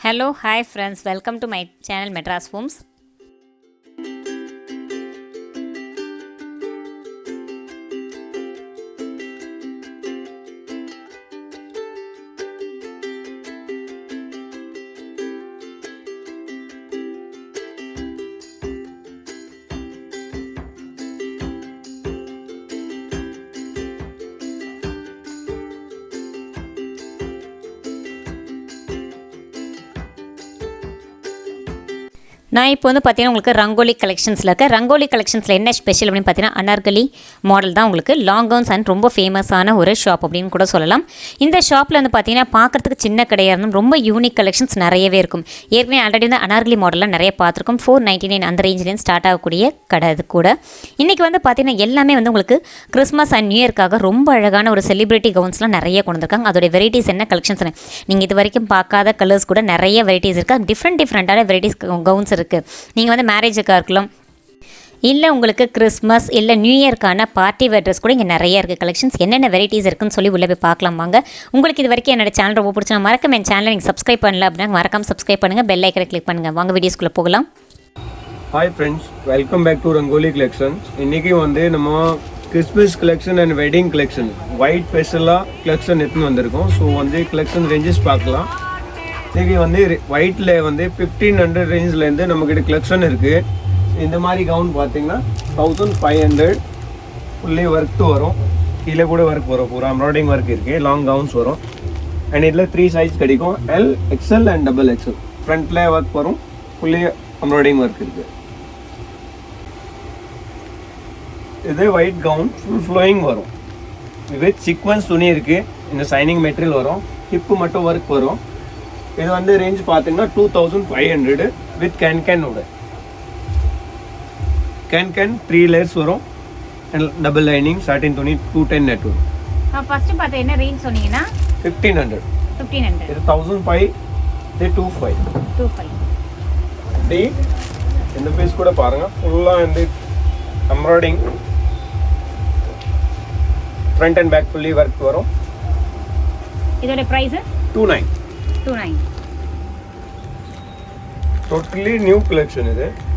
Hello, hi friends, welcome to my channel Madras Homes. நான் இப்போ வந்து பார்த்தீங்கன்னா உங்களுக்கு ரங்கோலி கலெக்ஷன்ஸில் இருக்க ரங்கோலி கலெக்ஷன்ஸில் என்ன ஸ்பெஷல் அப்படின்னு பார்த்தீங்கன்னா அனார்கலி மாடல் தான் உங்களுக்கு லாங் கவுன்ஸ் அண்ட் ரொம்ப ஃபேமஸான ஒரு ஷாப் அப்படின்னு கூட சொல்லலாம். இந்த ஷாப்பில் வந்து பார்த்தீங்கன்னா பார்க்குறதுக்கு சின்ன கடையாக இருந்தும் ரொம்ப யூனிக் கலெக்ஷன்ஸ் நிறையவே இருக்கும். ஏற்கனவே ஆல்ரெடி வந்து அனார்கலி மாடலில் நிறைய பார்த்துருக்கோம். 499 அந்த ரேஞ்சிலேருந்து ஸ்டார்ட் ஆகக்கூடிய கடை அது கூட. இன்றைக்கி வந்து பார்த்தீங்கன்னா எல்லாமே வந்து உங்களுக்கு கிறிஸ்மஸ் அண்ட் நியூ இயர்க்காக ரொம்ப அழகான ஒரு செலிப்ரிட்டி கவுன்ஸ்லாம் நிறைய கொண்டு வந்திருக்காங்க. அதோடைய வெரைட்டிஸ் என்ன கலெக்ஷன்ஸ் நீங்கள் இது வரைக்கும் பார்க்காத கலர்ஸ் கூட நிறைய வெரைட்டிஸ் இருக்குது. டிஃப்ரெண்ட்டான வெரைட்டிஸ் கவுன்ஸ் இருக்குது. நீங்கள் வந்து மேரேஜுக்காக இருக்கலாம், இல்லை உங்களுக்கு கிறிஸ்மஸ் இல்லை நியூ இயர்க்கான பார்ட்டி வேர் ட்ரெஸ் கூட இங்கே நிறைய இருக்குது கலெக்ஷன்ஸ். என்னென்ன வெரைட்டிஸ் இருக்குன்னு சொல்லி உள்ளே போய் பார்க்கலாம் வாங்க. உங்களுக்கு இது வரைக்கும் என்னோட சேனல் ரொம்ப பிடிச்சா மறக்காம என் சேனலை நீங்கள் சப்ஸ்கிரைப் பண்ணல அப்படின்னா மறக்காம சப்ஸ்கிரைப் பண்ணுங்கள், பெல் ஐக்கனை கிளிக் பண்ணுங்கள். வாங்க வீடியோஸ்குள்ளே போகலாம். Hi friends, welcome back to Rangoli collections. இன்றைக்கி வந்து நம்ம Christmas collection and wedding collection white ஸ்பெஷலாக கலெக்ஷன் எடுத்துன்னு வந்திருக்கோம். ஸோ வந்து கலெக்ஷன் ரேஞ்சஸ் பார்க்கலாம். இன்றைக்கி வந்து ஒயிட்டில் வந்து 1500 ரேஞ்சிலேருந்து நம்மக்கிட்ட கலெக்ஷன் இருக்குது. இந்த மாதிரி கவுன் பார்த்தீங்கன்னா 1500 ஃபுல்லி ஒர்க் வரும். கீழே கூட ஒர்க் வரும், பூரா எம்ப்ராய்டிங் ஒர்க் இருக்குது. லாங் கவுன்ஸ் வரும். அண்ட் இதில் 3 சைஸ் கிடைக்கும், L, XL and double XL. ஃப்ரண்ட்டில் ஒர்க் வரும், ஃபுல்லி எம்ப்ராய்டிங் ஒர்க் இருக்குது. இது ஒயிட் கவுன் ஃபுல் ஃப்ளோயிங் வரும். வித் சீக்வன்ஸ் துணி இருக்குது. இந்த சைனிங் மெட்டீரியல் வரும். ஹிப்பு மட்டும் ஒர்க் வரும். இது வந்து ரேஞ்ச் பார்த்தீங்கன்னா 2500 வித் கேன்கேனோட. கேன் 3 லேயர்ஸ் வரும். அண்ட் டபுள் லைனிங் சாட்டின் துணி 210 நெட் வரும். ஃபர்ஸ்ட் பார்த்து என்ன ரேஞ்ச் சொன்னீங்கன்னா 1500. இது 1005, இது 25. இந்த பீஸ் கூட பாருங்க, ஃபுல்லாக இந்த embroidering front and back fully work வரும். இதோட பிரைஸ் 29. Totally new collection.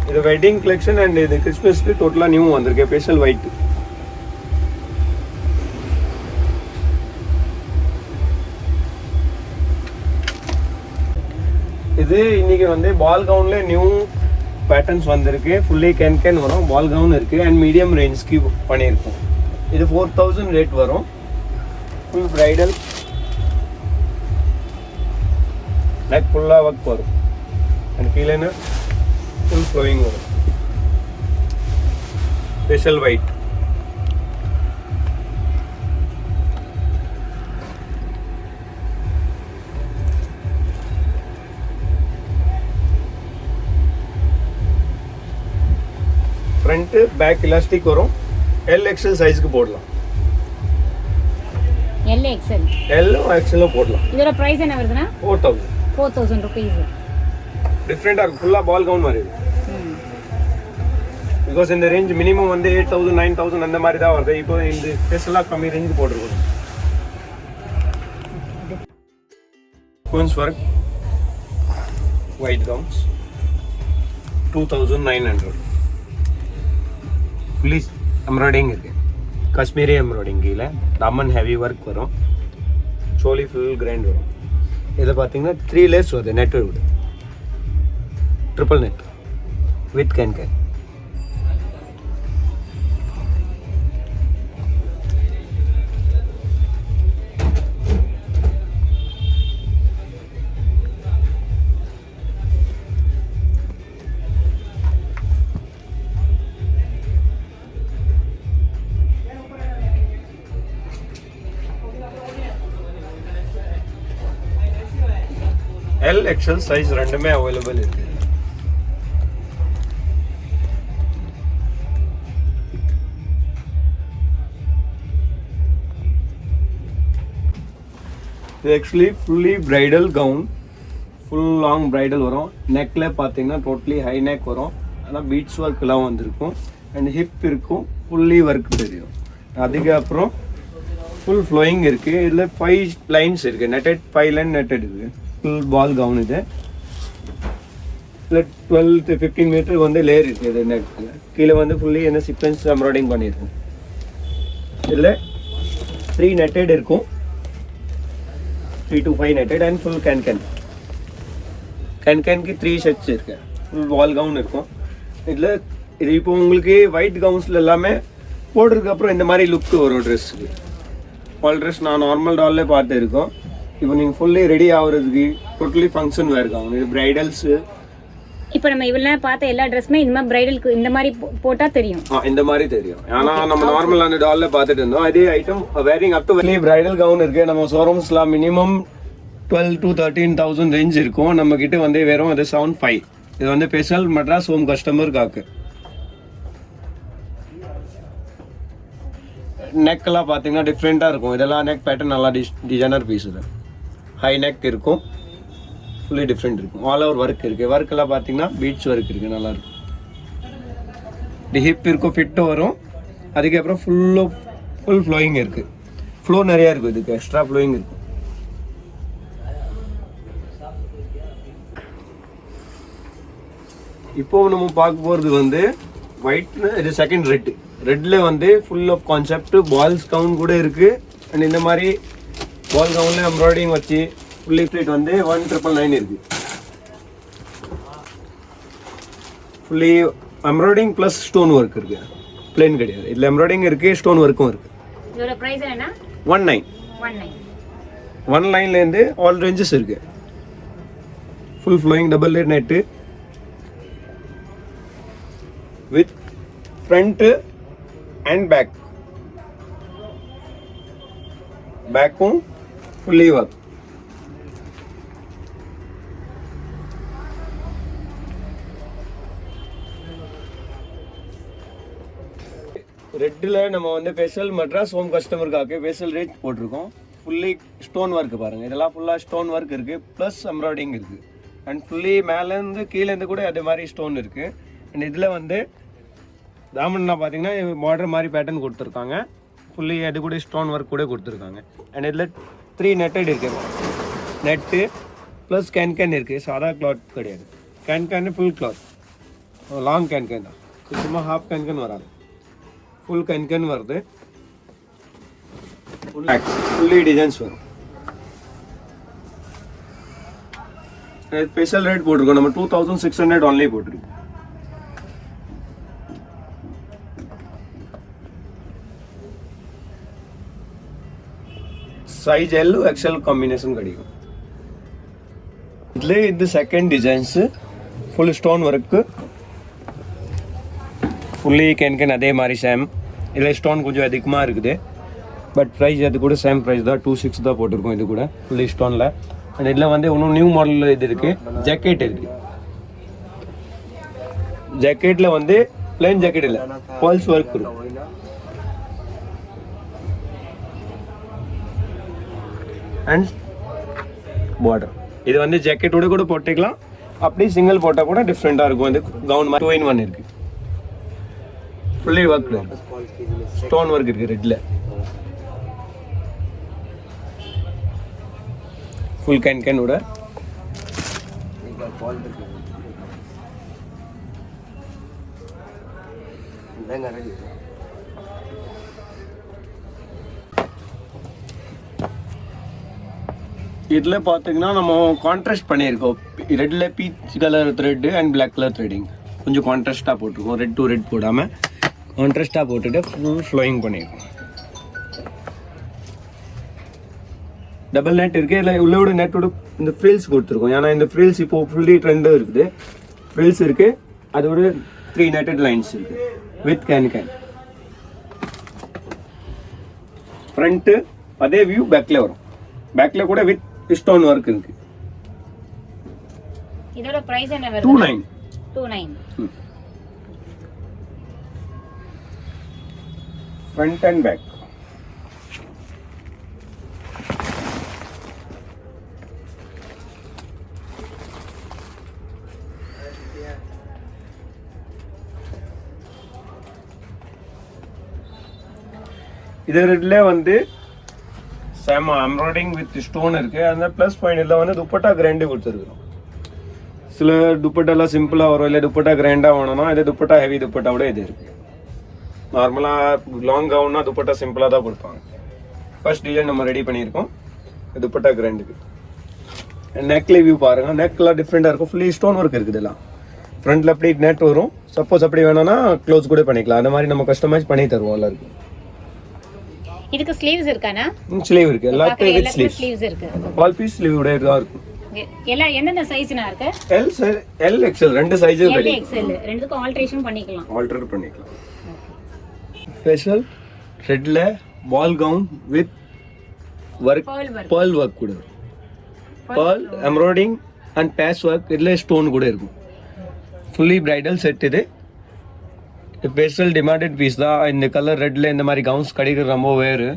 இது வெட்டிங் கலெக்ஷன் அண்ட் இது கிறிஸ்மஸ்க்கு டோட்டலாக நியூ வந்திருக்கு. Special white. இது இன்னைக்கு வந்து பால் கவுன்ல நியூ பேட்டர்ன்ஸ் வந்திருக்கு. ஃபுல்லி கேன் வரும். பால் கவுன் இருக்கு அண்ட் மீடியம் ரேஞ்ச்க்கு பண்ணியிருக்கோம். இது 4000 ரேட் வரும். ஃபுல் பிரைடல் நெக் ஃபுல்லாக ஒர்க் வரும். அண்ட் கீழே ஃபுல் ஃப்ளோயிங் வரும். Special white. Front back elastic வரும். எல் எக்ஸ்எல் சைஸ்க்கு போடலாம். எல் எக்ஸ்எல் போடலாம். இதோட பிரைஸ் என்ன வருதுன்னா 4000 rupees. டிஃப்ரெண்டாக இருக்கும். ஃபுல்லாக பால் கவுன் மாதிரி இருக்கும். பிகாஸ் இந்த ரேஞ்ச் மினிமம் வந்து 8000 9000 அந்த மாதிரி தான் வருது. இப்போ இந்த ஸ்பெஷலாக கம்மி ரேஞ்சுக்கு போட்டிருக்கோம். Queens work white gowns 2900. Fully embroidering இருக்குது. காஷ்மீரி எம்ப்ராய்டிங். கீழே தாமன் ஹெவி ஒர்க் வரும். சோலி ஃபுல் கிராண்ட் வரும். இதில் பார்த்தீங்கன்னா 3 லேயர்ஸ் வருது. நெட் வருது, triple net with can. L XL size ரெண்டுமே அவைலபிள் இருக்கு. இது actually fully bridal gown. Full long bridal வரும். நெக்கில் பார்த்தீங்கன்னா டோட்டலி ஹை நெக் வரும். ஆனால் பீட்ஸ் ஒர்க்லாம் வந்திருக்கும். அண்ட் ஹிப் இருக்கும். ஃபுல்லி ஒர்க் தெரியும். அதுக்கப்புறம் ஃபுல் ஃப்ளோயிங் இருக்குது. இதில் 5 லைன்ஸ் இருக்குது. நெட்டட் 5 லைன் நெட்டட் இருக்குது. Full ball gown. இது இல்லை 12 to 15 மீட்டர் வந்து லேயர் இருக்குது இது நெட்டில். கீழே வந்து ஃபுல்லி என்ன சீக்வென்ஸ் எம்ப்ராய்டிங் பண்ணியிருக்கோம். இதில் 3 நெட்டட் இருக்கும், 3 to 5 netted and full can கேன்க்கு 3 செட்ஸ் இருக்கு. ஃபுல் வால் கவுன் இருக்கும். இதில் இது இப்போ உங்களுக்கு ஒயிட் கவுன்ஸில் எல்லாமே போடுறதுக்கப்புறம் இந்த மாதிரி லுக்கு வரும் ட்ரெஸ்ஸுக்கு. வால் ட்ரெஸ் நான் நார்மல் டால்லே பார்த்து இருக்கோம். இப்போ நீங்கள் ஃபுல்லி ரெடி ஆகுறதுக்கு டோட்டலி ஃபங்க்ஷன் வேர் கவுன். இது பிரைடல்ஸு. இப்போ நம்ம இவ்வளோ பார்த்த எல்லா ட்ரெஸ்ஸுமே இந்த மாதிரி பிரைடலுக்கு இந்த மாதிரி போட்டால் தெரியும். இந்த மாதிரி தெரியும். ஏன்னா நம்ம நார்மலான டால்ல பார்த்துட்டு இருந்தோம். அதே ஐட்டம் வேரிங் அப் டு வெளியே பிரைடல் கவுன் இருக்கு. நம்ம ஷோரூம்ஸ்லாம் மினிமம் 12 to 13,000 ரேஞ்ச் இருக்கும். நம்ம கிட்ட வந்து வெறும் அது 7,500. இது வந்து ஸ்பெஷல் மெட்ராஸ் ஹோம் கஸ்டமருக்காக. நெக்கெல்லாம் பார்த்தீங்கன்னா டிஃப்ரெண்ட்டாக இருக்கும். இதெல்லாம் நெக் பேட்டர்ன் நல்லா டிசைனர் பீஸ். இது ஹை நெக் இருக்கும், ஃபுல்லி டிஃப்ரெண்ட் இருக்கும். ஆல் ஓவர் ஒர்க் இருக்குது. ஒர்க்கெல்லாம் பார்த்தீங்கன்னா பீட்ஸ் ஒர்க் இருக்குது, நல்லாயிருக்கும். டி ஹிப் இருக்கும், ஃபிட்டு வரும். அதுக்கப்புறம் ஃபுல் ஃப்ளோயிங் இருக்குது. ஃப்ளோ நிறையா இருக்கும், இதுக்கு எக்ஸ்ட்ரா ஃப்ளோயிங் இருக்கும். இப்போ நம்ம பார்க்க போகிறது வந்து ஒயிட்னு, இது செகண்ட் ரெட்டில் வந்து full of concept balls gown கூட இருக்குது. அண்ட் இந்த மாதிரி பால் கவுனில் எம்ப்ராய்டிங் வச்சு ஃபுல்லி ஃபிட் வந்து 1,999 இருக்குது. Fully embroidering plus stone work இருக்குது, பிளேன் கிடையாது. இதில் எம்ப்ராய்டிங் இருக்குது, ஸ்டோன் ஒர்க்கும் இருக்குது. இதோட பிரைஸ் என்ன? 19,000லேருந்து ஆல் ரேஞ்சஸ் இருக்குது. Full flowing double layer net with front and பேக்கும் ஃபுல்லி ஒர்க். ரெட்டில் நம்ம வந்து ஸ்பெஷல் மெட்ராஸ் ஹோம் கஸ்டமருக்காக ஸ்பெஷல் ரேட் போட்டிருக்கோம். ஃபுல்லி ஸ்டோன் ஒர்க் பாருங்கள். இதெல்லாம் ஃபுல்லாக ஸ்டோன் ஒர்க் இருக்குது, ப்ளஸ் எம்ப்ராய்டிங் இருக்குது. அண்ட் ஃபுல்லி மேலேருந்து கீழேருந்து கூட அதே மாதிரி ஸ்டோன் இருக்குது. அண்ட் இதில் வந்து தாமன்னா பார்த்தீங்கன்னா பார்டர் மாதிரி பேட்டர்ன் கொடுத்துருக்காங்க. ஃபுல்லி அது கூட ஸ்டோன் ஒர்க் கூட கொடுத்துருக்காங்க. அண்ட் இதில் 3 நெட்டட் இருக்குது. நெட்டு ப்ளஸ் கேன் இருக்குது. சாதா கிளாத் கிடையாது. Can full cloth, long can தான். சும்மா ஹாஃப் கேன் வராது, ஃபுல் கேன் வருது. ஃபுல்லி டிசைன்ஸ் வரும். ஸ்பெஷல் ரேட் போட்டிருக்கோம் நம்ம 2,600 ஒன்லி போட்டிருக்கோம். சைஸ் L XL காம்பினேஷன் கிடைக்கும். இதில் இது second designs full stone work, fully can அதே மாதிரி சேம். இதில் ஸ்டோன் கொஞ்சம் அதிகமாக இருக்குது. பட் ப்ரைஸ் அது கூட சேம் ப்ரைஸ் தான், 2,600 தான் போட்டிருக்கோம். இது கூட ஃபுல்லி ஸ்டோனில். அண்ட் இதில் வந்து இன்னும் நியூ மாடலில் இது இருக்குது, ஜாக்கெட் இருக்குது. ஜாக்கெட்டில் வந்து பிளைன் ஜாக்கெட் இல்லை, பால்ஸ் ஒர்க் இருக்கும். அண்ட் பார்டர் இது வந்து ஜாக்கெட்டோட கூட போட்டுக்கலாம். அப்படி சிங்கிள் போட்டால் கூட டிஃப்ரெண்ட்டாக இருக்கும். வந்து கவுன் மாதிரி 2-in-1 இருக்குது. ஃபுல்லி ஒர்க் ஸ்டோன் ஒர்க் இருக்குது. ரெட்டில் ஃபுல் கேனோட இதில் பார்த்தீங்கன்னா நம்ம கான்ட்ராஸ்ட் பண்ணியிருக்கோம். ரெட்டில் peach colour thread and black colour threading கொஞ்சம் கான்ட்ராஸ்ட்டாக போட்டிருக்கோம். ரெட் டு ரெட் போடாமல் கான்ட்ராஸ்ட்டாக போட்டுட்டு ஃபுல் ஃப்ளோயிங் பண்ணியிருக்கோம். டபுள் நெட் இருக்குது. இல்லை உள்ளோட நெட்டோட இந்த ஃப்ரில்ஸ் கொடுத்துருக்கோம். ஏன்னா இந்த ஃப்ரில்ஸ் இப்போ ஃபுல்லி ட்ரெண்டாக இருக்குது. ஃப்ரில்ஸ் இருக்குது, அதோட 3 நெட்டட் லைன்ஸ் இருக்குது வித் கேன் ஃப்ரண்ட்டு அதே வியூ பேக்கில் வரும். பேக்கில் கூட வித் ஸ்டோன் ஒர்க் இருக்கு. இதோட பிரைஸ் என்ன வருது? 2,900. Front and back. இது ரெட்ல வந்து சேம் எம்ப்ராய்டிங் வித் ஸ்டோன் இருக்கு. அந்த ப்ளஸ் பாயிண்ட் இதில் வந்து துப்பட்டா கிராண்டு கொடுத்துருக்குறோம். சில துப்பட்டாலாம் சிம்பிளாக வரும், இல்லை துப்பட்டா கிராண்டாக வேணும்னா இது துப்பட்டா ஹெவி துப்பட்டாவோட இது இருக்குது. நார்மலாக லாங் கவுன்னா துப்பட்டா சிம்பிளாக தான் கொடுப்பாங்க. ஃபர்ஸ்ட் டிசைன் நம்ம ரெடி பண்ணியிருக்கோம் துப்பட்டா கிராண்டுக்கு. நெக்ல வியூ பாருங்கள், நெக்லாம் டிஃப்ரெண்ட்டாக இருக்கும். ஃபுல்லி ஸ்டோன் ஒர்க் இருக்குது. இதெல்லாம் ஃப்ரண்ட்டில் அப்படி நெட் வரும். சப்போஸ் அப்படி வேணும்னா க்ளோஸ் கூட பண்ணிக்கலாம். அந்த மாதிரி நம்ம கஸ்டமைஸ் பண்ணி தருவோம் எல்லாருக்கும். இதுக்கு ஸ்லீவ்ஸ் இருக்கானா? ஸ்லீவ் இருக்குது, எல்லாத்தையும் வித் ஸ்லீவ்ஸ் இருக்கு. ஆல் பீஸ் ஸ்லீவ் உடைய தான் இருக்கும். எல்லாம் எந்தெந்த சைஸ்னா இருக்கு? எல் எக்ஸ்எல் ரெண்டு சைஸ் எல் எக்ஸ்எல் ரெண்டுக்கும் ஆல்டரேஷன் பண்ணிக்கலாம். ஆல்டர் பண்ணிக்கலாம். ஸ்பெஷல் ரெட்ல ball gown with work, pearl work கூட இருக்கும். pearl embroidering and patch work, இதில் ஸ்டோன் கூட இருக்கும். Fully bridal set. இது ஸ்பெஷல் டிமாண்டட் பீஸ் தான். இந்த கலர் ரெட்ல இந்த மாதிரி கவுன்ஸ் கிடைக்கிறது ரொம்ப வேறு.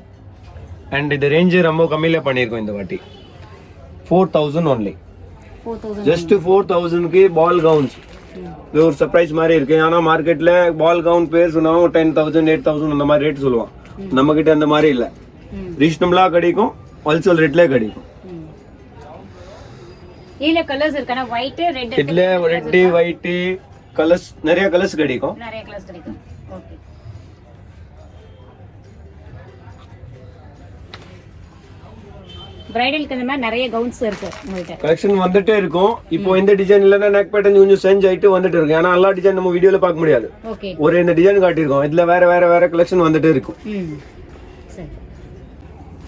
அண்ட் இது ரேஞ்சு ரொம்ப கம்மியில் பண்ணியிருக்கோம் இந்த வாட்டி. 4000 ஒன்லி. ஜஸ்ட் 4000க்கு பால் கவுன்ஸ். இது ஒரு சர்ப்ரைஸ் மாதிரி இருக்கு. ஆனால் மார்க்கெட்டில் பால் கவுன் பேர் சொன்னாலும் 10,000 8,000 அந்த மாதிரி ரேட் சொல்லுவான். நம்மக்கிட்ட அந்த மாதிரி இல்லை, ரீசனபிளாக கிடைக்கும், ஹோல்சேல் ரேட்லேயே கிடைக்கும். இதுல கலர்ஸ் இருக்கானா? White, red. இதுல ரெட், ஒயிட் கலர்ஸ் நிறைய கலர்ஸ் கிடைக்கும். நிறைய கலர்ஸ் கிடைக்கும். ஓகே. பிரைடலுக்கு இந்த மாதிரி நிறைய கவுன்ஸ் இருக்கு உங்கள்ட்ட. கலெக்ஷன் வந்துட்டே இருக்கும். இப்போ இந்த டிசைன் இல்லைன்னா நெக் பேட்டர்ன் கொஞ்சம் சேஞ்ச் ஆயிட்டு வந்துட்டு இருக்கு. ஏன்னா எல்லா டிசைன் நம்ம வீடியோல பார்க்க முடியாது. ஓகே. ஒரு இந்த டிசைன் காட்டியிருக்கோம். இதுல வேற வேற வேற கலெக்ஷன் வந்துட்டே இருக்கும். சரி.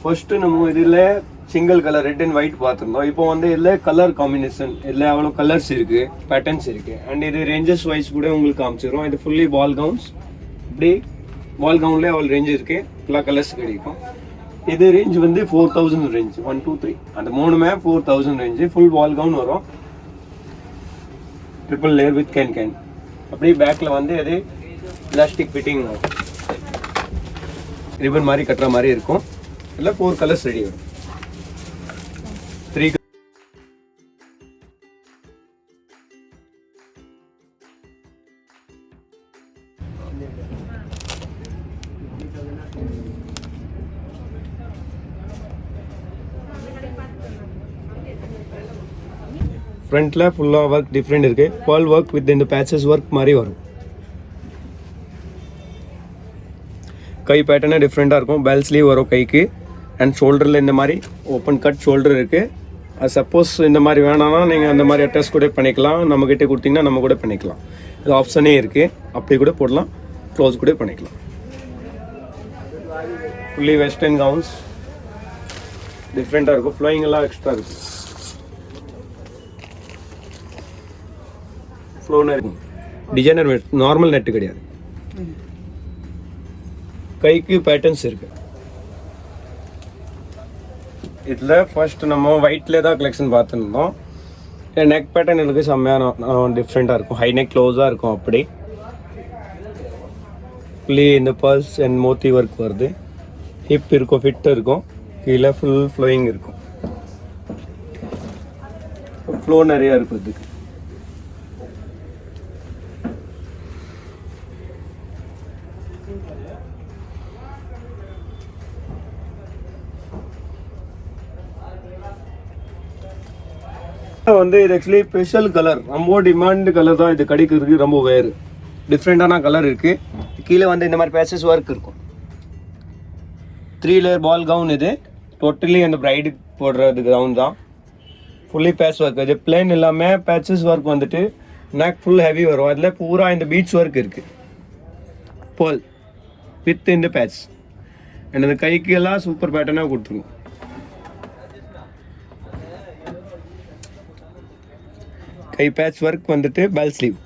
ஃபர்ஸ்ட் நம்ம இதுல single colour red and white பார்த்துருந்தோம். இப்போ வந்து இதில் கலர் காம்பினேஷன், இதில் அவ்வளோ கலர்ஸ் இருக்குது, பேட்டர்ன்ஸ் இருக்குது. அண்ட் இது ரேஞ்சஸ் வைஸ் கூட உங்களுக்கு காமிச்சிடும். இது ஃபுல்லி பால் கவுன்ஸ். இப்படி பால் கவுன்லேயே அவ்வளோ ரேஞ்ச் இருக்குது, எல்லா கலர்ஸ் கிடைக்கும். இது ரேஞ்ச் வந்து 4000 ரேஞ்ச். 1 2 3 அந்த மூணுமே 4000 ரேஞ்சு. ஃபுல் பால் கவுன் வரும், ட்ரிபிள் லேயர் வித் கேன். அப்படி பேக்கில் வந்து அது பிளாஸ்டிக் ஃபிட்டிங் ரிப்பன் மாதிரி கட்டுற மாதிரி இருக்கும். இல்லை 4 கலர்ஸ் ரெடி வரும். 3 ஃப்ரண்ட்ல ஃபுல்லாக ஒர்க் டிஃப்ரெண்ட் இருக்கு. பேர்ல் ஒர்க் வித் இந்த பேச்சஸ் ஒர்க் மாதிரி வரும். கை பேட்டர்னே டிஃப்ரெண்ட்டாக இருக்கும். பெல் ஸ்லீவ் வரும் கைக்கு. அண்ட் ஷோல்டரில் இந்த மாதிரி ஓப்பன் கட் ஷோல்டர் இருக்குது. அது சப்போஸ் இந்த மாதிரி வேணாம்னா நீங்கள் அந்த மாதிரி அட்டாச் கூட பண்ணிக்கலாம். நம்மக்கிட்ட கொடுத்தீங்கன்னா நம்ம கூட பண்ணிக்கலாம். இது ஆப்ஷனே இருக்குது. அப்படி கூட போடலாம், க்ளோஸ் கூட பண்ணிக்கலாம். ஃபுல்லி வெஸ்டர்ன் கவுன்ஸ் டிஃப்ரெண்ட்டாக இருக்கும். ஃப்ளோயிங் எல்லாம் எக்ஸ்ட்ரா இருக்குது. ஃப்ளோனாக இருக்கும். டிசைனர் நார்மல் நெட்டு கிடையாது. கைக்கு பேட்டர்ன்ஸ் இருக்குது. இதில் ஃபர்ஸ்ட் நம்ம ஒயிட்ல தான் கலெக்ஷன் பார்த்துருந்தோம். நெக் பேட்டர்ன் இருக்குது, செம்மையான டிஃப்ரெண்ட்டாக இருக்கும். ஹை நெக் க்ளோஸாக இருக்கும். அப்படி ஃபுல்லி இந்த பர்ஸ் அண்ட் மோத்தி ஒர்க் வருது. ஹிப் இருக்கும், ஃபிட் இருக்கும். கீழே ஃபுல் ஃப்ளோயிங் இருக்கும். ஃப்ளோ நிறையா இருக்கும். இதுக்கு வந்து இது ஆக்சுவலி ஸ்பெஷல் கலர், ரொம்ப டிமாண்ட் கலர் தான். இது கிடைக்கிறதுக்கு ரொம்ப வேறு டிஃப்ரெண்டான கலர் இருக்குது. கீழே வந்து இந்த மாதிரி பேச்சஸ் ஒர்க் இருக்கும். 3 லேயர் பால் கவுன். இது டோட்டலி அந்த பிரைடுக்கு போடுறது கவுன் தான். Fully patch work. இது பிளேன் இல்லாமல் பேச்சஸ் ஒர்க் வந்துட்டு நெக் ஃபுல் ஹெவி வரும். அதில் பூரா இந்த பீட்ஸ் ஒர்க் இருக்குது. பேர்ல் வித் இந்த பேட்ச். அண்ட் அந்த கைக்கு எல்லாம் சூப்பர் பேட்டர்னாக கொடுத்துருவோம். கை பேட்ச் ஒர்க் வந்துட்டு பெல் ஸ்லீவ்.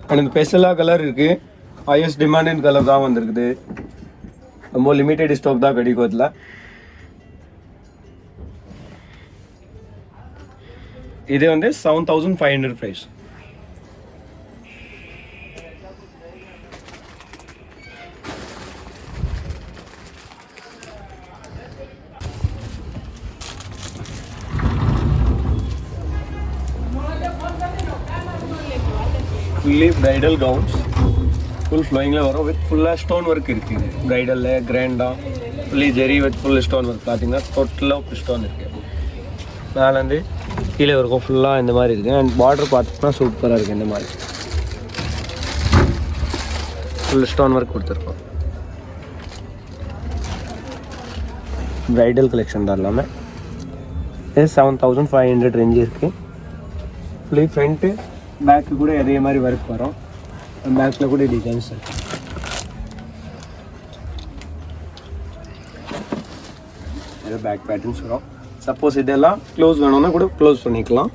அண்ட் இந்த ஸ்பெஷலாக கலர் இருக்குது. ஹையஸ்ட் டிமாண்டட் கலர் தான் வந்துருக்குது. ரொம்ப லிமிட்டெட் ஸ்டாக் தான் கிடைக்கும். இதில் இது வந்து 7500 price. Fully bridal gowns. Full ஃப்ளோயிங்கில் வரும். வித் ஃபுல்லாக ஸ்டோன் ஒர்க் இருக்குது. பிரைடலில் கிராண்டாக ஃபுல்லி ஜெரி வித் ஃபுல் ஸ்டோன் ஒர்க். பார்த்தீங்கன்னா டோட்டலாக ஸ்டோன் இருக்குது. மேலேருந்து கீழே இருக்கும் ஃபுல்லாக இந்த மாதிரி இருக்குது. அண்ட் பார்டர் பார்த்தோம்னா சூப்பராக இருக்குது. இந்த மாதிரி ஃபுல் ஸ்டோன் ஒர்க் கொடுத்துருக்கோம். ப்ரைடல் கலெக்ஷன் தான் எல்லாமே. இது 7500 ரேஞ்சு இருக்குது. ஃபுல்லி ஃப்ரண்ட்டு பேக்கு கூட அதே மாதிரி ஒர்க் வரும். பேக்கில் கூட டிசைன்ஸ் இருக்குது. இது பேக் பேட்டர்ன்ஸ் வரும். சப்போஸ் இதெல்லாம் க்ளோஸ் வேணும்னா கூட க்ளோஸ் பண்ணிக்கலாம்.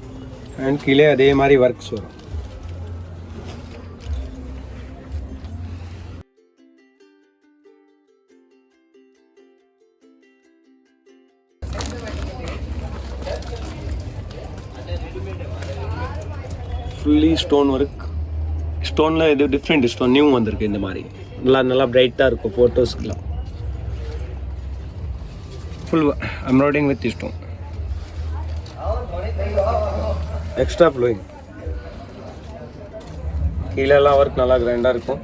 அண்ட் கீழே அதே மாதிரி ஒர்க்ஸ் வரும். Fully stone work. ஸ்டோனில் இது டிஃப்ரெண்ட் ஸ்டோன் நியூ வந்திருக்கு. இந்த மாதிரி நல்லா பிரைட்டாக இருக்கும் ஃபோட்டோஸ்க்குலாம். Full embroidering with stone, extra flowing. கீழெல்லாம் ஒர்க் நல்லா கிராண்டாக இருக்கும்.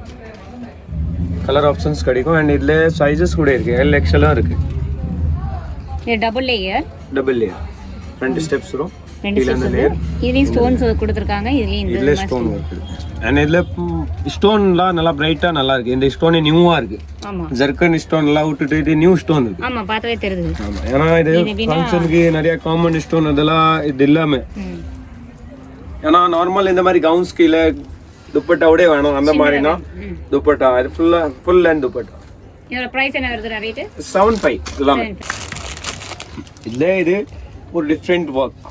கலர் ஆப்ஷன்ஸ் கிடைக்கும். அண்ட் இதில் சைஸஸ் கூட இருக்குது. எல் எக்ஸ்எல்லாம் இருக்குது. இது double layer. Double layer 2 steps வரும். இதுலேயும் ஸ்டோன்ஸ் கொடுத்துருக்காங்க. இதுலேயும் ஸ்டோன் இருக்குது. அண்ட் இதில் ஸ்டோன்லாம் நல்லா பிரைட்டாக நல்லா இருக்குது. இந்த ஸ்டோனே நியூவாக இருக்குது. ஆமாம், ஜர்க்கன் ஸ்டோன்லாம் விட்டுட்டு இது நியூ ஸ்டோன் இருக்குது. ஆமாம், பார்த்தாவே தெரியுது. ஆமாம், ஏன்னா இது ஃபங்க்ஷனுக்கு நிறைய காமன் ஸ்டோன் அதெல்லாம் இது இல்லாமல். ஏன்னா நார்மல் இந்த மாதிரி கவுன்ஸ் கீழே துப்பட்டாவோட வேணும். அந்த மாதிரினா துப்பட்டா இது ஃபுல் லென்த் துப்பட்டா. இதோட ப்ரைஸ் என்ன வருது ரேட்? 75 எல்லாமே. இல்லை இது ஒரு டிஃப்ரெண்ட் ஒர்க்.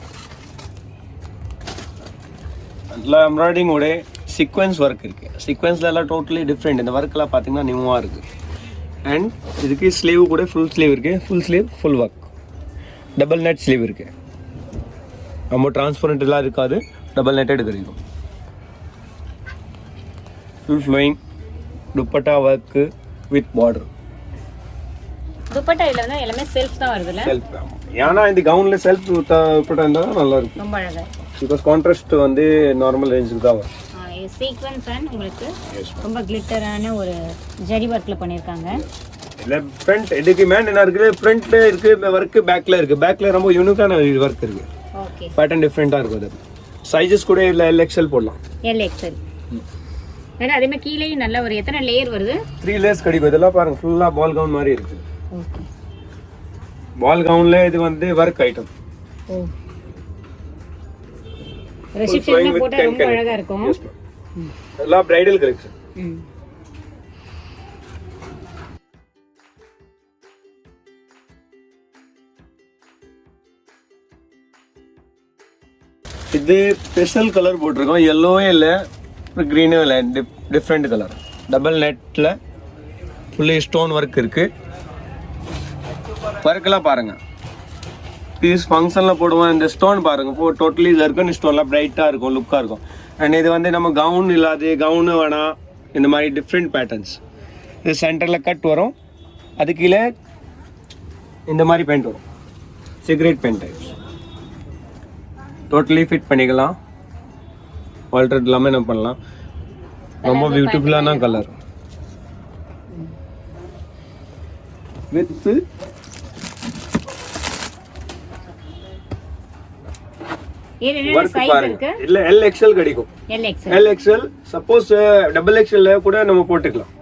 அதில் எம்ப்ராய்டிங்கோட சீக்வன்ஸ் ஒர்க் இருக்குது. சீக்வன்ஸில் எல்லாம் டோட்டலி டிஃப்ரெண்ட். இந்த ஒர்க்கெலாம் பார்த்தீங்கன்னா நியூவாக இருக்குது. அண்ட் இதுக்கு ஸ்லீவ் கூட ஃபுல் ஸ்லீவ் இருக்குது. Full sleeve full work. Double net sleeve இருக்குது. ரொம்ப டிரான்ஸ்பரண்ட்லாம் இருக்காது. டபுள் நெட்டட் கிடைக்கும். Full flowing dupatta work with border. Dupatta இதில் வந்து எல்லாமே செல்ஃப் தான் வருதுல்ல? செல்ஃப். ஏன்னா இந்த கவுனில் செல்ஃப் துப்பட்டா இருந்தால் நல்லா இருக்கும். ரொம்ப அழகாக. பிகாஸ் கான்ட்ராஸ்ட் வந்து நார்மல் ரேஞ்சுக்கு தான் வரும். சீக்வென்ஸ் அண்ட் உங்களுக்கு ரொம்ப கிளிட்டரான ஒரு ஜரி ஒர்க்கில் பண்ணியிருக்காங்க. இல்லை ஃப்ரண்ட் இதுக்கு மேன் என்ன இருக்குது? ஃப்ரண்ட்டில் இருக்குது ஒர்க்கு, பேக்கில் இருக்குது. பேக்கில் ரொம்ப யூனிக்கான ஒர்க் இருக்குது. ஓகே, பேட்டர்ன் டிஃப்ரெண்ட்டாக இருக்கும். அது சைஸஸ் கூட இல்லை LXL போடலாம். LXL. அதே மாதிரி கீழேயும் நல்ல ஒரு எத்தனை லேயர் வருது? 3 லேயர்ஸ் கிடைக்கும். இதெல்லாம் பாருங்கள் ஃபுல்லாக பால் கவுன் மாதிரி இருக்குது. ஓகே, பால் கவுனில் இது வந்து ஒர்க் ஐட்டம். ஓ, ரிசெப்ஷன்ல போட்டா ரொம்ப அழகா இருக்கும். எல்லாம் பிரைடல் கலெக்ஷன். இது ஸ்பெஷல் கலர் போட்டிருக்கோம். எல்லோவே இல்லை, க்ரீனும் இல்லை, டிஃப்ரெண்ட் கலர். டபுள் நெட்டில் ஃபுல்லி ஸ்டோன் ஒர்க் இருக்குது. ஒர்க்கெல்லாம் பாருங்கள். பீஸ் ஃபங்க்ஷனில் போடுவோம். இந்த ஸ்டோன் பாருங்கள் டோட்டலி ஜர்க்கன் ஸ்டோன்லாம் பிரைட்டாக இருக்கும், லுக்காக இருக்கும். அண்ட் இது வந்து நம்ம கவுன் இல்லாது கவுனு வேணாம். இந்த மாதிரி டிஃப்ரெண்ட் பேட்டர்ன்ஸ். இது சென்டரில் கட் வரும். அது கீழே இந்த மாதிரி பெயிண்ட் வரும். Cigarette paint types. Totally fit பண்ணிக்கலாம். ஆல்ட்ரேட் எல்லாமே நம்ம பண்ணலாம். ரொம்ப பியூட்டிஃபுல்லான கலர் வித் இல்ல LXL கிடைக்கும். LXL சப்போஸ் டபுள் XL கூட நம்ம போட்டுக்கலாம்.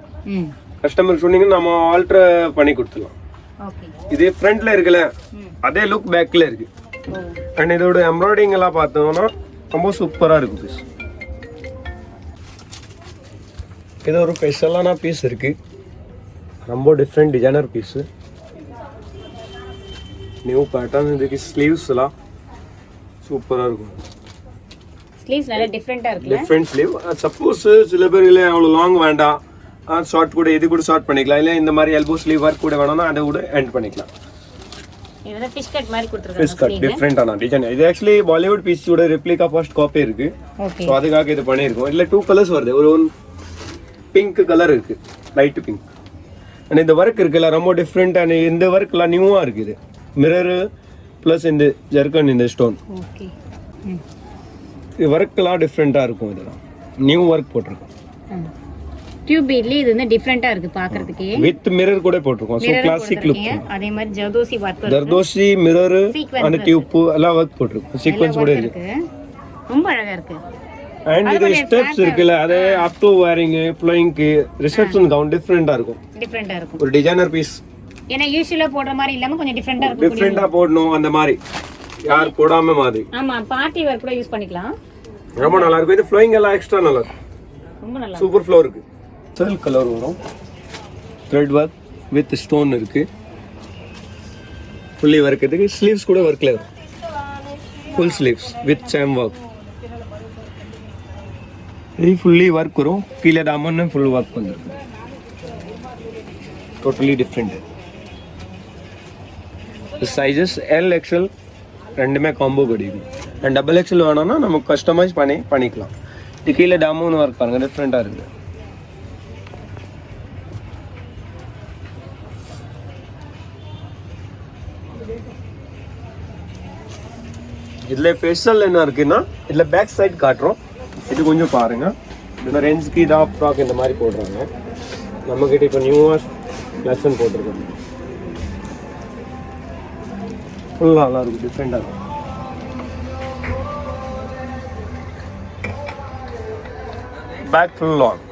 கஸ்டமர் சொன்னீங்கன்னா நம்ம ஆல்டர் பண்ணி கொடுத்துடலாம். இதே ஃப்ரண்ட்ல இருக்குல்ல அதே லுக் பேக்ல இருக்கு. அண்ட் இதோட எம்ப்ராய்டிங் எல்லாம் பார்த்தோம்னா ரொம்ப சூப்பரா இருக்கும் பீஸ். இது ஒரு ஸ்பெஷலான பீஸ் இருக்கு. ரொம்ப different designer piece. New pattern. இதுக்கு ஸ்லீவ்ஸ் எல்லாம் சூப்பராக இருக்கும். ஸ்லீவ்ஸ் நல்ல டிஃப்ரெண்ட்டாக இருக்கு. Different sleeve. சப்போஸ் சில பேர் இல்லை அவ்வளோ லாங் வேண்டாம், ஷார்ட் கூட இது கூட ஷார்ட் பண்ணிக்கலாம். இல்லை இந்த மாதிரி எல்போ ஸ்லீவ் ஒர்க் கூட வேணும்னா அதை கூட எண்ட் பண்ணிக்கலாம். இது ஃபிஷ் கட் மாதிரி கொடுத்துருக்காங்க. ஃபிஷ் கட் டிஃப்ரெண்டான டிசைன். இது ஆக்சுவலி பாலிவுட் பீஸோட ரெப்ளிகா ஃபர்ஸ்ட் காப்பி இருக்கு. ஸோ அதுக்காக இது பண்ணியிருக்கோம். இல்லை 2 கலர்ஸ் வருது. ஒரு பிங்க் கலர் இருக்கு, லைட் பிங்க். அண்ட் இந்த ஒர்க் இருக்குல்ல ரொம்ப டிஃப்ரெண்ட். அண்ட் இந்த ஒர்க்லாம் நியூவாக இருக்குது. மிரரு ப்ளஸ் இந்த ஜர்க்கன் இந்த ஸ்டோன். ஓகே, இது ஒர்க்கெல்லாம் டிஃப்ரெண்ட்டாக இருக்கும். இதெல்லாம் நியூ ஒர்க் போட்டிருக்கோம். டியூப் பீட்லயே இது வந்து டிஃபரெண்டா இருக்கு பாக்குறதுக்கு. வித் மிரர் கூட போட்டுருக்கோம். So classic look. அதே மாதிரி ஜர்தோசி வர்க் ஜர்தோசி மிரர் அந்த டியூப் எல்லாம் வர்க் போட்டுருக்கோம். சீக்வென்ஸ் கூட இருக்கு. ரொம்ப அழகா இருக்கு. அண்ட் இது ஸ்டெப்ஸ் இருக்குல்ல அது அப் டு வேரிங் ஃப்ளோயிங்க்கு ரிசெப்ஷன் கவுண்ட் டிஃபரெண்டா இருக்கும். ஒரு டிசைனர் பீஸ். ஏன்னா யூசுவலா போடுற மாதிரி இல்லாம கொஞ்சம் டிஃபரெண்டா இருக்கும். டிஃபரெண்டா போடணும் அந்த மாதிரி. யார் போடாம மாதிரி. ஆமா பார்ட்டி வேர் கூட யூஸ் பண்ணிக்கலாம். ரொம்ப நல்லா இருக்கு. இது ஃப்ளோயிங் எல்லாம் எக்ஸ்ட்ரா நல்லா இருக்கு. ரொம்ப நல்லா சூப்பர் ஃப்ளோ இருக்கு. சில்க் கலர் வரும். த்ரெட் வர்க் வித் ஸ்டோன் இருக்கு. ஃபுல்லி வர்க் இருக்கு. ஸ்லீவ்ஸ் கூட வர்க்ல இருக்கு. Full sleeves with same work. ये फुल्ली वर्क करो कीले दामन में फुल वर्क बन जाता है. टोटली डिफरेंट है. साइजेस एल एक्सएल ரெண்டுமே காம்போ கிடைக்கும். அண்ட் டபுள் எக்ஸ்எல் வேணும்னா நம்ம கஸ்டமைஸ் பண்ணிக்கலாம். இது கீழே டாமோன்னு ஒர்க் பாருங்க டிஃப்ரெண்ட்டாக இருக்குது. இதில் ஃபேஷியல் என்ன இருக்குன்னா இதில் பேக் சைட் காட்டுறோம். இது கொஞ்சம் பாருங்க. இந்த ரேஞ்சுக்கு இதாக ஃப்ராக் இந்த மாதிரி போடுறாங்க. நம்மக்கிட்ட இப்போ நியூவாக கலெக்ஷன் போட்டிருக்கோம். ஃபுல்லாக நல்லா இருக்கும். டிஃப்ரெண்டாக இருக்கும். Back full long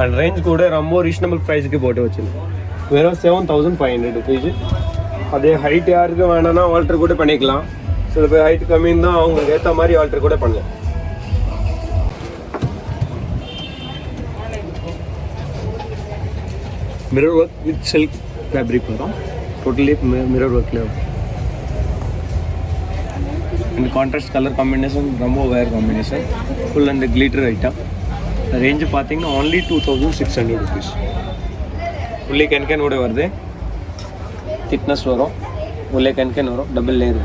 and range கூட ரொம்ப ரீசனபிள் ப்ரைஸுக்கு போட்டு வச்சுருக்கோம். வெறும் 7500 ருபீஸ். அதே ஹைட் யாருக்கு வேணும்னா ஆல்ட்ரு கூட பண்ணிக்கலாம். சில பேர் ஹைட் கம்மின்னு தான் அவங்களுக்கு ஏற்ற மாதிரி ஆல்ட்ரு கூட பண்ணலாம். Mirror work with silk fabric वரும். टोटली मिरर वर्कல வரும். இந்த கான்ட்ராஸ்ட் கலர் காம்பினேஷன் ரொம்ப வேர் combination. Full and glitter item. Range பார்த்தீங்கன்னா only 2600 rupees. ஃபுல்லி கேன் ஓட வருது. திக்னஸ் வரும். உள்ளே கேன் வரும். Double layer.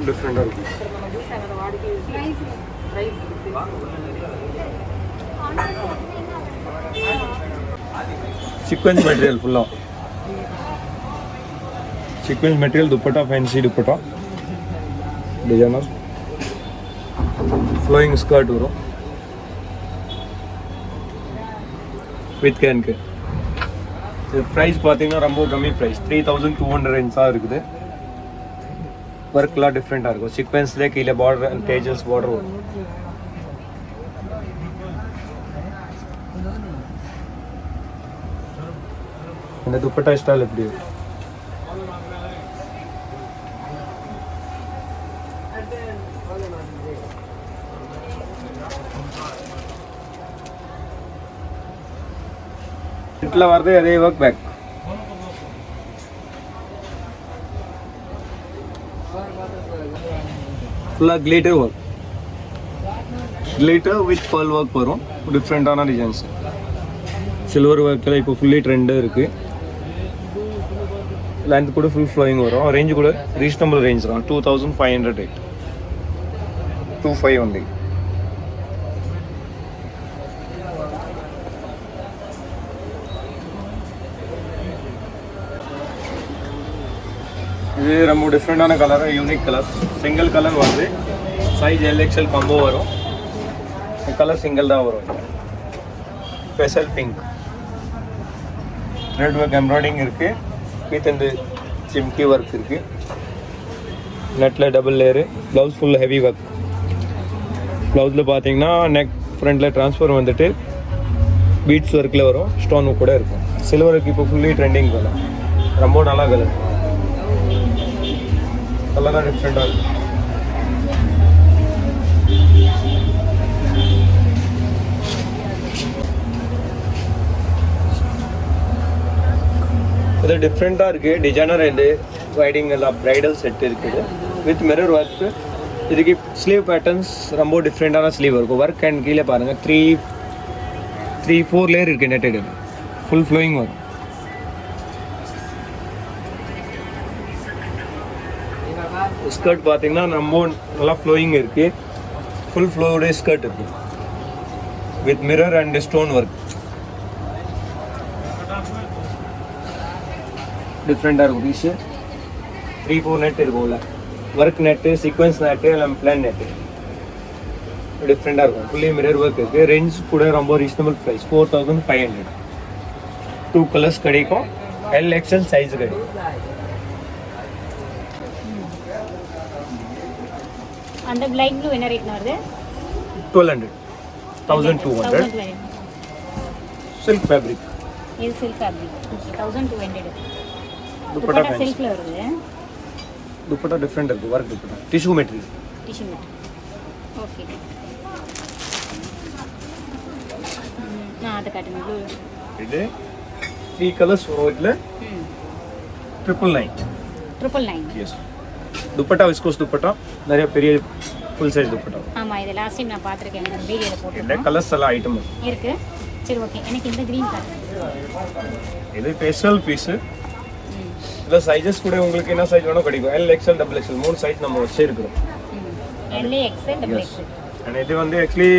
டிஃப்ரெண்டாக இருக்கும். सीक्वेंस मटेरियल फुल्ला sequence material dupatta fancy dupatta designer flowing skirt वரும் विथ कैन के प्राइस பார்த்தீங்கன்னா ரொம்ப கம்மி பிரைஸ் 3200 ரேஞ்சா இருக்குது. वर्कला डिफरेंट आ இருக்கும். சீக்வென்ஸ்ல கீழ border and pages border வரும். இந்த दुपट्टा ஸ்டைல் எப்படி இருக்கு? ఇట్లా వరదే అదే వర్క్ బ్యాక్ ஃபுல்லாக glitter work. Glitter with pearl work வரும். டிஃப்ரெண்ட்டான டிசைன்ஸ். சில்வர் ஒர்க்கில் இப்போ ஃபுல்லி ட்ரெண்டாக இருக்குது. லென்த் கூட ஃபுல் ஃப்ளோயிங் வரும். ரேஞ்சு கூட ரீசனபிள் ரேஞ்ச் தான். 2500 ரேட். 25 ஒன்லி. இது ரொம்ப டிஃப்ரெண்டான colour. Unique colour. Single colour வருது. சைஸ் LXL காம்போ வரும். கலர் சிங்கிள் தான் வரும். Special pink. Thread work embroidering இருக்குது. வித் இந்த சிம்கி ஒர்க் இருக்குது. நெட்டில் double layer. Blouse full heavy work. ப்ளவுஸில் பார்த்தீங்கன்னா நெக் ஃப்ரண்ட்டில் ட்ரான்ஸ்ஃபர் வந்துட்டு பீட்ஸ் ஒர்க்கில் வரும். ஸ்டோன் கூட இருக்கும். சில்வருக்கு இப்போ ஃபுல்லி ட்ரெண்டிங் கலர். ரொம்ப நல்லா கலர். கலராக டிஃப்ரெண்டாக இருக்கும். இது டிஃப்ரெண்ட்டாக இருக்குது. டிசைனர் அண்டு வெட்டிங் எல்லாம் ப்ரைடல் செட் இருக்குது வித் மிரர் ஒர்க்கு. இதுக்கு ஸ்லீவ் பேட்டர்ன்ஸ் ரொம்ப டிஃப்ரெண்ட்டான ஸ்லீவ் இருக்கும். ஒர்க் அண்ட் கீழே பாருங்கள் 3-4 லேயர் இருக்குது. நெட்டட் ஃபுல் ஃப்ளோயிங் வரும். ஸ்கர்ட் பார்த்தீங்கன்னா ரொம்ப நல்லா ஃப்ளோயிங் இருக்குது. ஃபுல் ஃப்ளோவோட ஸ்கர்ட் இருக்குது with mirror and stone work. டிஃப்ரெண்ட்டாக இருக்கும் பீஸு 3-4 நெட் இருக்கும்ல ஒர்க் நெட்டு சீக்வன்ஸ் நெட்டு இல்லை பிளான் நெட்டு டிஃப்ரெண்ட்டாக இருக்கும் ஃபுல்லி மிரர் ஒர்க் இருக்குது ரேஞ்ச் கூட ரொம்ப ரீசனபிள் ப்ரைஸ் 4500 2 கலர்ஸ் கிடைக்கும் LXL சைஸ் கிடைக்கும் அந்த லைட் ப்ளூ என்ன ரேட்ல வருது 1200 சில்க் ஃபேப்ரிக் இது சில்க் ஃபேப்ரிக் 1200 துப்பட்டா சில்க்ல வருது துப்பட்டா டிஃப்ரெண்ட் இருக்குது work dupatta tissue material tissue material okay அது காட்டுங்க ப்ளூ இது 3 கலர்ஸ் வரும் இதில் 999 எஸ் துப்பட்டா விஸ்கோஸ் துப்பட்டா நிறைய பெரிய ஃபுல் சைஸ் துப்பட்டா ஆமா இது லாஸ்ட் டைம் நான் பார்த்திருக்கேன் இந்த வீடியோல இந்த போட்டுருக்கேன் கலர்ஸ் எல்லாம் ஐட்டம் இருக்கு சரி ஓகே எனக்கு இந்த green காட்டுங்க இது ஸ்பெஷல் பீஸ் இதில் சைஸஸ் கூட உங்களுக்கு என்ன சைஸ் வேணும் கிடைக்கும் LXL XXL 3 சைஸ் நம்ம வச்சிருக்கிறோம் L XL XXL அண்ட் இது வந்து ஆக்சுவலி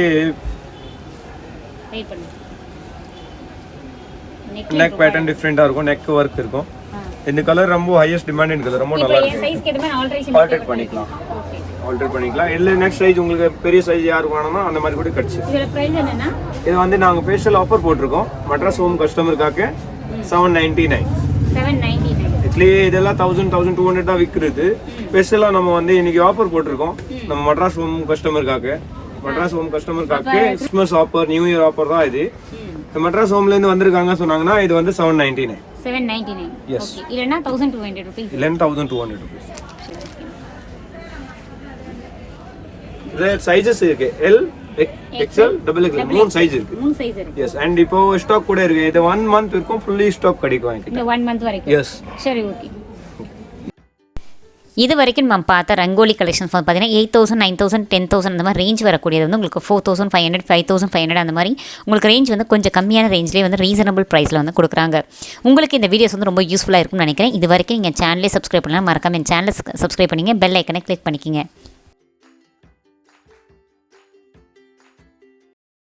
வெயிட் பண்ணுங்க நெக் பேட்டர்ன் டிஃப்ரெண்டாக இருக்கும் நெக் ஒர்க் இருக்கும் இந்த கலர் ரொம்ப ஹையஸ்ட் டிமாண்டட் கலர் ரொம்ப நல்லா இப்போ சைஸ் கேட்டமே ஆல்டர் பண்ணிக்கலாம் ஓகே ஆல்டர் பண்ணிக்கலாம் இல்லை நெக்ஸ்ட் சைஸ் உங்களுக்கு பெரிய சைஸ் யாருக்கு வேணும்னா அந்த மாதிரி கூட கிடச்சி இதோட பிரைஸ் என்னன்னா இது வந்து நாங்கள் ஸ்பெஷல் ஆஃபர் போட்டிருக்கோம் மெட்ராஸ் ஹோம் கஸ்டமருக்காக 799 799 ஆக்சுவலி இதெல்லாம் 1200 தான் விற்கிறது ஸ்பெஷலாக நம்ம வந்து இன்னைக்கு ஆஃபர் போட்டிருக்கோம் நம்ம மெட்ராஸ் ஹோம் கஸ்டமருக்காக Christmas offer new year offer தான் இது மெட்ராஸ் ஹோம்லேருந்து வந்திருக்காங்க சொன்னாங்கன்னா இது வந்து 799 ஓகே இல்லனா 1200 ரூபீஸ் இல்லைன்னா 1200 rupees. இது சைஸஸ் இருக்கு L XL XXL 3 சைஸ் இருக்கு 3 சைஸ் இருக்கு எஸ் அண்ட் இப்போ ஸ்டாக் கூட இருக்கு இது 1 மந்த் இருக்கும் ஃபுல்லி ஸ்டாக் கிடைக்கும் என்கிட்ட இந்த 1 மந்த் வரைக்கும் எஸ் சரி ஓகே இது வரைக்கும் நம்ம பார்த்த ரங்கோலி கலெக்ஷன்ஸ் வந்து பார்த்தீங்கன்னா 8000 9000 10000 அந்த மாதிரி ரேஞ்ச் வரக்கூடியது வந்து உங்களுக்கு 4500 5500 அந்த மாதிரி உங்களுக்கு ரேஞ்ச் வந்து கொஞ்சம் கம்மியான ரேஞ்சிலே வந்து ரீசனபிள் ப்ரைஸில் வந்து கொடுக்குறாங்க உங்களுக்கு இந்த வீடியோஸ் வந்து ரொம்ப யூஸ்ஃபுல்லாக இருக்கும்னு நினைக்கிறேன் இது வரைக்கும் நீங்கள் சேனலே சப்ஸ்கிரைப் பண்ணலாம் மறக்காம என் சேனலை சப்ஸ்கிரைப் பண்ணிங்க பெல் ஐக்கனை கிளிக் பண்ணிக்கிங்க